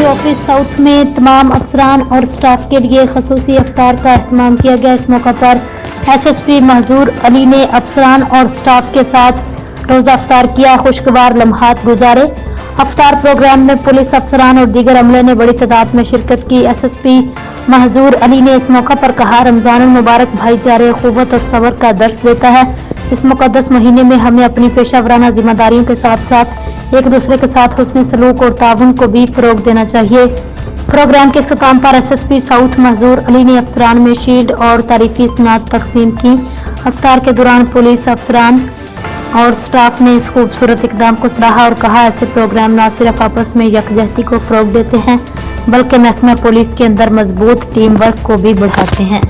Office south में तमाम अफसरान और स्टाफ के लिए खसूसी अफ्तार का एहतमाम किया गया। इस मौका पर एसएसपी महजूर अली ने अफसरान और स्टाफ के साथ रोज़ा अफ्तार किया, खुशगवार लम्हात गुजारे। अफ्तार प्रोग्राम में पुलिस अफसरान और दीगर अमले ने बड़ी तादाद में शिरकत की। एसएसपी महजूर अली ने इस मौका पर कहा, रमजान मुबारक भाईचारे, क़ुव्वत और सब्र का दर्स देता है। इस मुक़द्दस महीने में हमें अपनी पेशा-वराना जिम्मेदारियों के साथ साथ एक दूसरे के साथ हुस्न सलूक और ताउन को भी फ़रोग़ देना चाहिए। प्रोग्राम के इख्तिताम पर एसएसपी साउथ महजूर अली ने अफसरान में शील्ड और तारीफी सनात तकसीम की। अफ्तार के दौरान पुलिस अफसरान और स्टाफ ने इस खूबसूरत इक़दाम को सराहा और कहा, ऐसे प्रोग्राम न सिर्फ आपस में यकजहती को फ़रोग़ देते हैं बल्कि महकमा पुलिस के अंदर मजबूत टीम वर्क को भी बढ़ाते हैं।